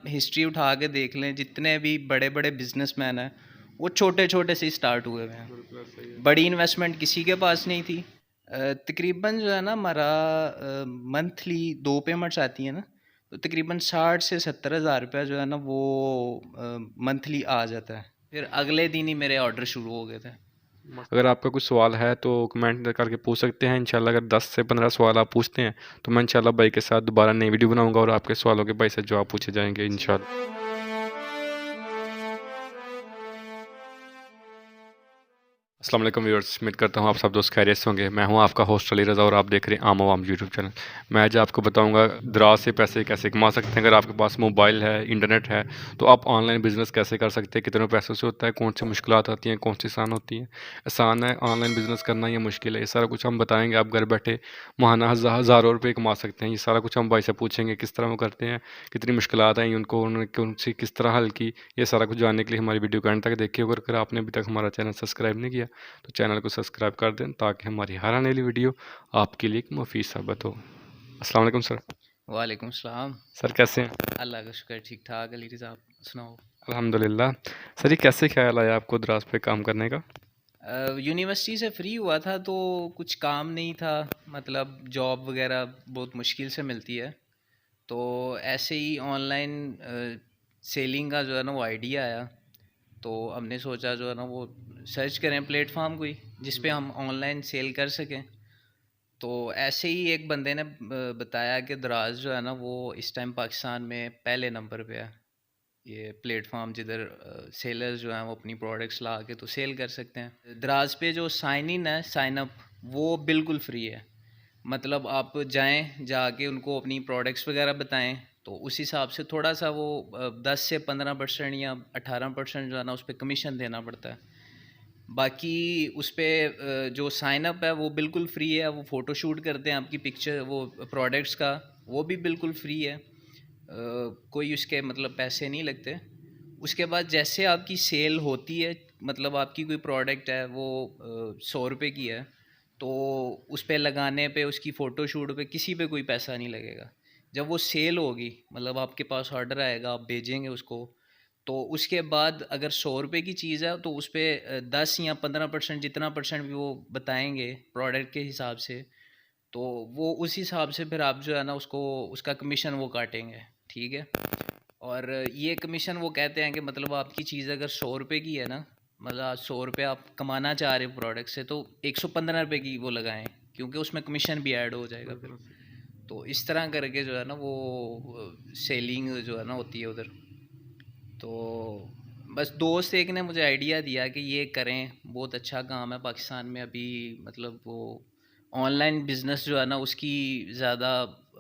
History उठा के देख लें, जितने भी बड़े बड़े बिजनेसमैन हैं वो छोटे छोटे से स्टार्ट हुए हुए हैं। बिल्कुल सही है। बड़ी इन्वेस्टमेंट किसी के पास नहीं थी। तकरीबन जो है ना हमारा मंथली 2 पेमेंट्स आती हैं ना, तो तकरीबन 60 से 70 हज़ार रुपया जो है ना वो मंथली आ जाता है। फिर अगले दिन ही मेरे ऑर्डर शुरू हो गए थे। अगर आपका कुछ सवाल है तो कमेंट करके पूछ सकते हैं इंशाल्लाह। अगर 10 से 15 सवाल आप पूछते हैं तो मैं इंशाल्लाह भाई के साथ दोबारा नई वीडियो बनाऊंगा और आपके सवालों के भाई से जवाब पूछे जाएंगे इंशाल्लाह। अस्सलाम वालेकुम व्यूअर्स, उम्मीद करता हूँ आप सब दोस्त खैरियत से होंगे। मैं हूँ आपका होस्ट अली रज़ा और आप देख रहे हैं आम आवाम यूट्यूब चैनल। मैं आज आपको बताऊँगा दराज से पैसे कैसे कमा सकते हैं। अगर आपके पास मोबाइल है, इंटरनेट है, तो आप ऑनलाइन बिज़नेस कैसे कर सकते हैं, कितने पैसों से होता है, कौन सी मुश्किलात आती हैं, कौन सी आसान होती हैं, आसान है ऑनलाइन बिज़नेस करना या मुश्किल है, ये सारा कुछ हम बताएँगे। आप घर बैठे माहाना हज़ारों रुपये कमा सकते हैं। ये सारा कुछ हम भाई से पूछेंगे किस तरह वो करते हैं, कितनी मुश्किलात आई उनको, उन्होंने कौन सी किस तरह हल की। ये सारा कुछ जानने के लिए हमारी वीडियो को एंड तक देखिए। अगर आपने अभी तक हमारा चैनल सब्सक्राइब नहीं किया तो चैनल को सब्सक्राइब कर दें ताकि हमारी हर आने वाली वीडियो आपके लिए एक मुफीद साबित हो। अस्सलाम वालेकुम सर। वालेकुम सलाम। सर कैसे हैं? अल्लाह का शुक्र, ठीक ठाक। अली रज़ा, आप सुनाओ। अल्हम्दुलिल्लाह। सर ये कैसे ख्याल आया आपको दराज पे काम करने का? यूनिवर्सिटी से फ्री हुआ था तो कुछ काम नहीं था, मतलब जॉब वगैरह बहुत मुश्किल से मिलती है। तो ऐसे ही ऑनलाइन सेलिंग का जो है ना वो आइडिया आया। तो हमने सोचा जो है ना वो सर्च करें प्लेटफॉर्म कोई जिस पे हम ऑनलाइन सेल कर सकें। तो ऐसे ही एक बंदे ने बताया कि दराज जो है ना वो इस टाइम पाकिस्तान में पहले नंबर पे है, ये प्लेटफॉर्म जिधर सेलर्स जो हैं वो अपनी प्रोडक्ट्स ला के तो सेल कर सकते हैं। दराज पे जो साइन इन है, साइन अप, वो बिल्कुल फ्री है। मतलब आप जाएं, जाके उनको अपनी प्रोडक्ट्स वगैरह बताएं तो उस हिसाब से थोड़ा सा वो 10 से 15% या 18% जो है ना उस पर कमीशन देना पड़ता है। बाकी उस पर जो साइन अप है वो बिल्कुल फ्री है। वो फ़ोटो शूट करते हैं आपकी पिक्चर, वो प्रोडक्ट्स का, वो भी बिल्कुल फ्री है। कोई उसके मतलब पैसे नहीं लगते। उसके बाद जैसे आपकी सेल होती है, मतलब आपकी कोई प्रोडक्ट है वो 100 रुपये की है, तो उस पे लगाने पे, उसकी फ़ोटो शूट पे किसी पे कोई पैसा नहीं लगेगा। जब वो सेल होगी, मतलब आपके पास ऑर्डर आएगा, आप भेजेंगे उसको, तो उसके बाद अगर 100 रुपये की चीज़ है तो उस पर 10 या 15% जितना परसेंट भी वो बताएंगे प्रोडक्ट के हिसाब से, तो वो उस हिसाब से फिर आप जो है ना उसको, उसका कमीशन वो काटेंगे। ठीक है। और ये कमीशन वो कहते हैं कि मतलब आपकी चीज़ अगर 100 रुपये की है ना, मतलब आज 100 रुपये आप कमाना चाह रहे हो प्रोडक्ट से, तो 115 रुपये की वो लगाएं, क्योंकि उसमें कमीशन भी ऐड हो जाएगा फिर। तो इस तरह करके जो है ना वो सेलिंग जो है ना होती है उधर। तो बस दोस्त एक ने मुझे आइडिया दिया कि ये करें, बहुत अच्छा काम है पाकिस्तान में अभी। मतलब वो ऑनलाइन बिज़नेस जो है ना उसकी ज़्यादा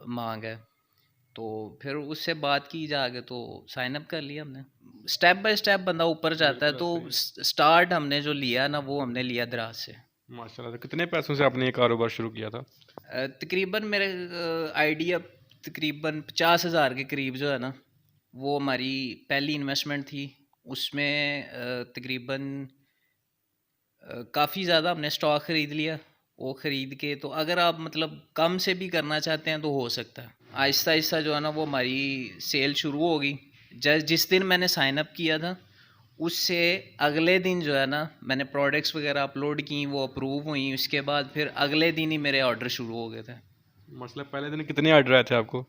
मांग है। तो फिर उससे बात की जाके तो साइन अप कर लिया हमने। स्टेप बाय स्टेप बंदा ऊपर जाता है। तो स्टार्ट हमने जो लिया ना वो हमने लिया दराज से। माशाल्लाह। तो कितने पैसों से आपने ये कारोबार शुरू किया था? तकरीबन मेरे आइडिया तकरीबन 50,000 के करीब जो है ना वो हमारी पहली इन्वेस्टमेंट थी। उसमें तकरीबन काफ़ी ज़्यादा हमने स्टॉक ख़रीद लिया। वो ख़रीद के तो अगर आप मतलब कम से भी करना चाहते हैं तो हो सकता है। आहिस्ता आहिस्ता जो है ना वो हमारी सेल शुरू होगी। जिस दिन मैंने साइन अप किया था उससे अगले दिन जो है ना मैंने प्रोडक्ट्स वगैरह अपलोड की, वो अप्रूव हुई। उसके बाद फिर अगले दिन ही मेरे ऑर्डर शुरू हो गए थे। मतलब पहले दिन कितने ऑर्डर आए थे आपको?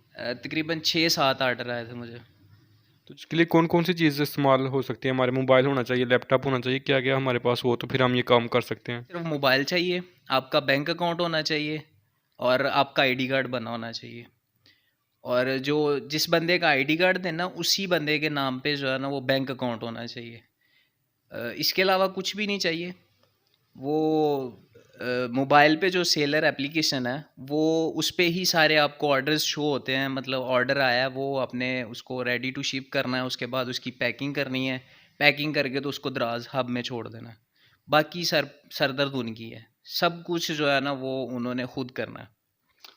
तकरीबन 6-7 ऑर्डर आए थे मुझे। तो इसके लिए कौन कौन सी चीज़ इस्तेमाल हो सकती है? हमारे मोबाइल होना चाहिए, लैपटॉप होना चाहिए, क्या क्या हमारे पास हो तो फिर हम ये काम कर सकते हैं? सिर्फ मोबाइल चाहिए, आपका बैंक अकाउंट होना चाहिए और आपका आईडी कार्ड बना होना चाहिए। और जो जिस बंदे का आईडी कार्ड देना उसी बंदे के नाम पे जो है ना वो बैंक अकाउंट होना चाहिए। इसके अलावा कुछ भी नहीं चाहिए। वो मोबाइल पे जो सेलर एप्लीकेशन है वो उस पे ही सारे आपको ऑर्डर्स शो होते हैं। मतलब ऑर्डर आया है, वो आपने उसको रेडी टू शिप करना है, उसके बाद उसकी पैकिंग करनी है। पैकिंग करके तो उसको दराज हब में छोड़ देना है। बाकी सरदर्द उनकी है। सब कुछ जो है ना वो उन्होंने खुद करना है।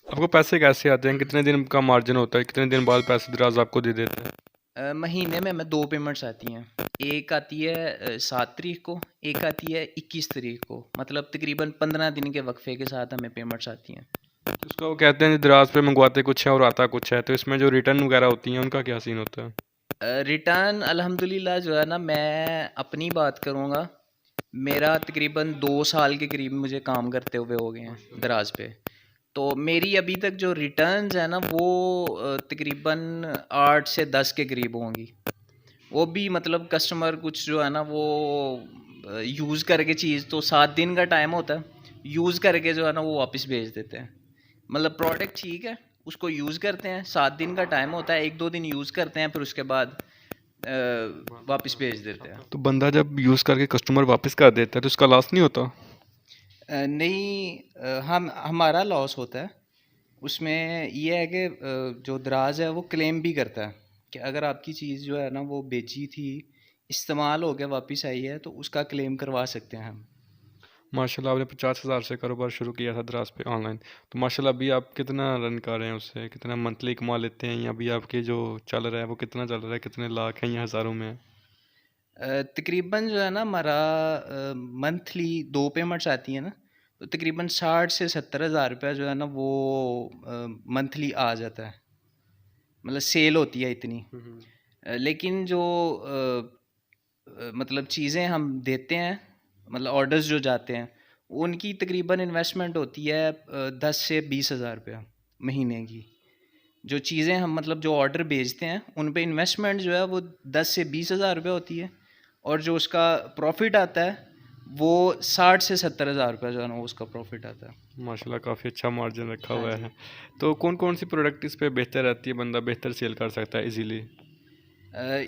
आपको पैसे कैसे आते हैं? कितने दिन का मार्जिन होता है? कितने दिन बाद पैसे दराज आपको दे देते हैं? महीने में मैं 2 पेमेंट्स आती हैं। एक आती है 7 तारीख को, एक आती है 21 तारीख को। मतलब तकरीबन 15 दिन के वक्फे के साथ हमें पेमेंट्स आती हैं। तो उसका वो कहते हैं दराज पे मंगवाते कुछ है और आता कुछ है, तो इसमें जो रिटर्न वगैरह होती हैं उनका क्या सीन होता है? रिटर्न अल्हम्दुलिल्लाह जो है ना, मैं अपनी बात करूँगा, मेरा तकरीबन 2 साल के करीब मुझे काम करते हुए हो गए हैं माशाल्लाह। दराज पे। तो मेरी अभी तक जो रिटर्न्स है ना वो तकरीबन 8 से 10 के करीब होंगी। वो भी मतलब कस्टमर कुछ जो है ना वो यूज़ करके, चीज़ तो 7 दिन का टाइम होता है, यूज़ करके जो है ना वो वापस भेज देते हैं। मतलब प्रोडक्ट ठीक है, उसको यूज़ करते हैं, 7 दिन का टाइम होता है, 1-2 दिन यूज़ करते हैं, फिर उसके बाद वापस भेज देते हैं। तो बंदा जब यूज़ करके कस्टमर वापस कर देता है तो उसका लॉस नहीं होता? नहीं, हम हमारा लॉस होता है। उसमें ये है कि जो दराज है वो क्लेम भी करता है कि अगर आपकी चीज़ जो है ना वो बेची थी, इस्तेमाल हो गया, वापस आई है, तो उसका क्लेम करवा सकते हैं हम। माशाल्लाह, आपने 50,000 से कारोबार शुरू किया था दराज पे ऑनलाइन। तो माशाल्लाह अभी आप कितना रन कर रहे हैं उससे? कितना मंथली कमा लेते हैं, या अभी आपके जो चल रहा है वो कितना चल रहा है? कितने लाख हैं या हज़ारों में है? तकरीबन जो है ना हमारा मंथली 2 पेमेंट्स आती हैं ना, तो तकरीबन 60 से 70 हज़ार रुपया जो है ना वो मंथली आ जाता है। मतलब सेल होती है इतनी। हम्म। लेकिन जो मतलब चीज़ें हम देते हैं, मतलब ऑर्डर्स जो जाते हैं, उनकी तकरीबन इन्वेस्टमेंट होती है 10 से 20 हज़ार रुपया महीने की। जो चीज़ें हम मतलब जो ऑर्डर भेजते हैं उन पे इन्वेस्टमेंट जो है वो 10 से 20 हज़ार रुपये होती है, और जो उसका प्रॉफिट आता है वो 60 से 70 हज़ार रुपये जो है ना वो उसका प्रॉफिट आता है। माशाल्लाह काफ़ी अच्छा मार्जिन रखा हाँ हुआ जी। है। तो कौन कौन सी प्रोडक्ट इस पे बेहतर रहती है, बंदा बेहतर सेल कर सकता है इजीली?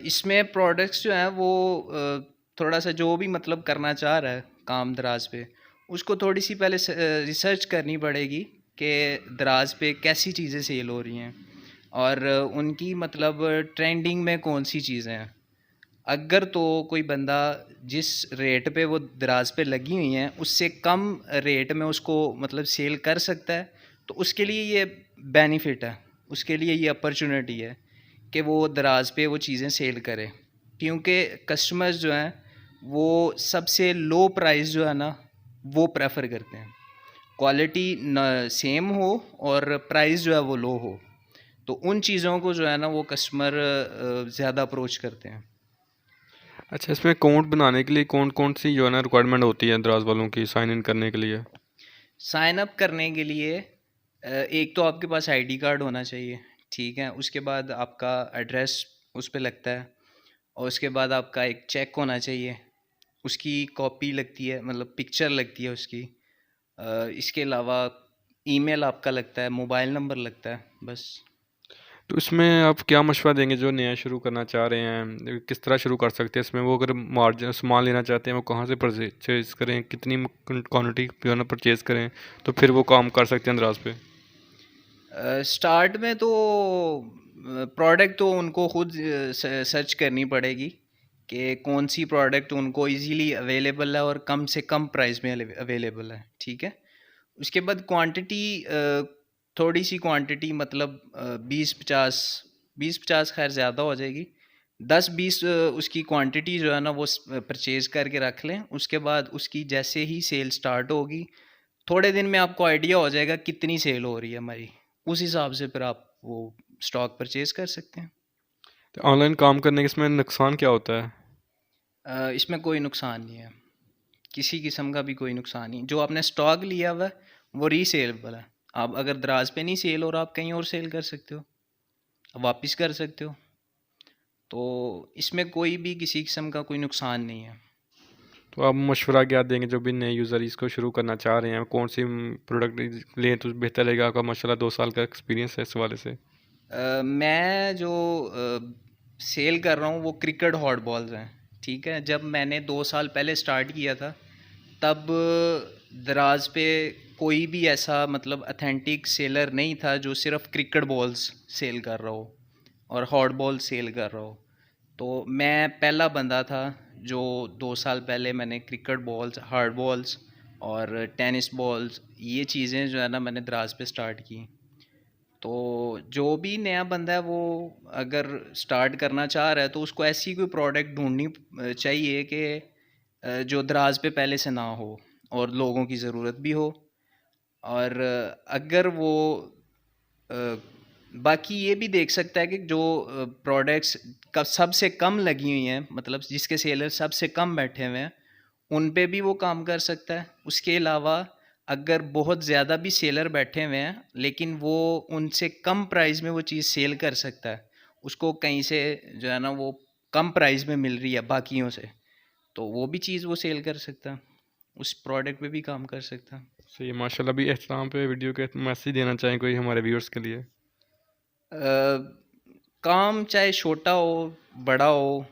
इसमें प्रोडक्ट्स जो हैं वो थोड़ा सा जो भी मतलब करना चाह रहा है काम दराज पे, उसको थोड़ी सी पहले रिसर्च करनी पड़ेगी कि दराज पे कैसी चीज़ें सेल हो रही हैं, और उनकी मतलब ट्रेंडिंग में कौन सी चीज़ें हैं। अगर तो कोई बंदा जिस रेट पे वो दराज पे लगी हुई हैं उससे कम रेट में उसको मतलब सेल कर सकता है, तो उसके लिए ये बेनिफिट है, उसके लिए ये अपॉर्चुनिटी है कि वो दराज पे वो चीज़ें सेल करे। क्योंकि कस्टमर्स जो हैं वो सबसे लो प्राइस जो है ना वो प्रेफर करते हैं। क्वालिटी न सेम हो और प्राइस जो है वो लो हो, तो उन चीज़ों को जो है ना वो कस्टमर ज़्यादा अप्रोच करते हैं। अच्छा, इसमें अकाउंट बनाने के लिए कौन कौन सी जो है ना रिक्वायरमेंट होती है दराज वालों की साइन इन करने के लिए? साइन अप करने के लिए एक तो आपके पास आईडी कार्ड होना चाहिए, ठीक है। उसके बाद आपका एड्रेस उस पे लगता है, और उसके बाद आपका एक चेक होना चाहिए, उसकी कॉपी लगती है, मतलब पिक्चर लगती है उसकी। इसके अलावा ईमेल आपका लगता है, मोबाइल नंबर लगता है, बस। तो इसमें आप क्या मशवरा देंगे जो नया शुरू करना चाह रहे हैं, किस तरह शुरू कर सकते हैं इसमें? वो अगर मार्जिन सामान लेना चाहते हैं वो कहाँ से परचेज करें, कितनी क्वांटिटी जो है ना परचेज करें, तो फिर वो काम कर सकते हैं दराज पे? स्टार्ट में तो प्रोडक्ट तो उनको खुद सर्च करनी पड़ेगी कि कौन सी प्रोडक्ट उनको इजीली अवेलेबल है और कम से कम प्राइस में अवेलेबल है, ठीक है। उसके बाद क्वांटिटी, थोड़ी सी क्वांटिटी, मतलब 20-50, 20-50 खैर ज़्यादा हो जाएगी, 10-20 उसकी क्वांटिटी जो है ना वो परचेज़ करके रख लें। उसके बाद उसकी जैसे ही सेल स्टार्ट होगी, थोड़े दिन में आपको आइडिया हो जाएगा कितनी सेल हो रही है हमारी, उस हिसाब से फिर आप वो स्टॉक परचेज़ कर सकते हैं। तो ऑनलाइन काम करने के इसमें नुकसान क्या होता है? इसमें कोई नुकसान नहीं है, किसी किस्म का भी कोई नुकसान नहीं। जो आपने स्टॉक लिया हुआ है वो रीसेलेबल है। आप अगर दराज पे नहीं सेल हो रहा, आप कहीं और सेल कर सकते हो, वापस कर सकते हो। तो इसमें कोई भी किसी किस्म का कोई नुकसान नहीं है। तो आप मशवरा क्या देंगे जो भी नए यूज़र इसको शुरू करना चाह रहे हैं, कौन सी प्रोडक्ट लें तो बेहतर रहेगा? आपका माशाल्लाह 2 साल का एक्सपीरियंस है इस वाले से। मैं जो सेल कर रहा हूँ वो क्रिकेट हॉट बॉल्स हैं, ठीक है। जब मैंने 2 साल पहले स्टार्ट किया था, तब दराज पे कोई भी ऐसा मतलब अथेंटिक सेलर नहीं था जो सिर्फ क्रिकेट बॉल्स सेल कर रहा हो और हॉट बॉल सेल कर रहा हो। तो मैं पहला बंदा था जो 2 साल पहले मैंने क्रिकेट बॉल्स, हार्ड बॉल्स और टेनिस बॉल्स, ये चीज़ें जो है ना मैंने दराज पे स्टार्ट की। तो जो भी नया बंदा है वो अगर स्टार्ट करना चाह रहा है तो उसको ऐसी कोई प्रोडक्ट ढूंढनी चाहिए कि जो दराज पे पहले से ना हो और लोगों की ज़रूरत भी हो। और अगर वो अ, बाकी ये भी देख सकता है कि जो प्रोडक्ट्स सबसे कम लगी हुई हैं, मतलब जिसके सेलर सबसे कम बैठे हुए हैं, उन पे भी वो काम कर सकता है। उसके अलावा अगर बहुत ज़्यादा भी सेलर बैठे हुए हैं लेकिन वो उनसे कम प्राइस में वो चीज़ सेल कर सकता है, उसको कहीं से जो है ना वो कम प्राइस में मिल रही है बाकियों से, तो वो भी चीज़ वो सेल कर सकता है, उस प्रोडक्ट पे भी काम कर सकता है। सही है माशाल्लाह। अभी इख्तिताम पे वीडियो के मैसेज देना चाहें कोई हमारे व्यूअर्स के लिए? काम चाहे छोटा हो बड़ा हो,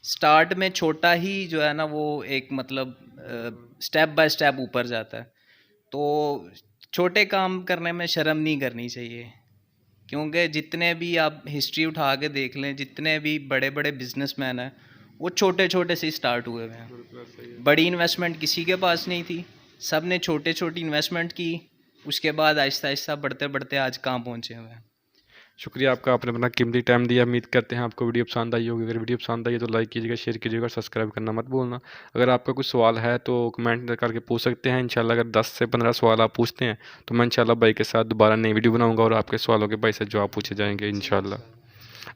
स्टार्ट में छोटा ही जो है ना वो एक मतलब स्टेप बाय स्टेप ऊपर जाता है। तो छोटे काम करने में शर्म नहीं करनी चाहिए, क्योंकि जितने भी आप हिस्ट्री उठा के देख लें, जितने भी बड़े बड़े बिजनेसमैन हैं, वो छोटे छोटे से स्टार्ट हुए हुए हैं। बड़ी इन्वेस्टमेंट किसी के पास नहीं थी, सब ने छोटे छोटी इन्वेस्टमेंट की, उसके बाद आहिस्ता आहिस्ता बढ़ते बढ़ते आज कहाँ पहुँचे हुए हैं। शुक्रिया आपका, आपने अपना कीमती टाइम दिया। उम्मीद करते हैं आपको वीडियो पसंद आई होगी। अगर वीडियो पसंद आई है तो लाइक कीजिएगा, शेयर कीजिएगा और सब्सक्राइब करना मत भूलना। अगर आपका कुछ सवाल है तो कमेंट करके पूछ सकते हैं इंशाल्लाह। अगर 10 से 15 सवाल आप पूछते हैं तो मैं इंशाल्लाह भाई के साथ दोबारा नई वीडियो बनाऊंगा और आपके सवालों के भाई से जवाब पूछे जाएंगे इंशाल्लाह।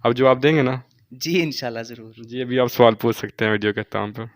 अब जवाब देंगे ना? जी इंशाल्लाह ज़रूर। जी, अभी आप सवाल पूछ सकते हैं वीडियो के अख्ताम पर।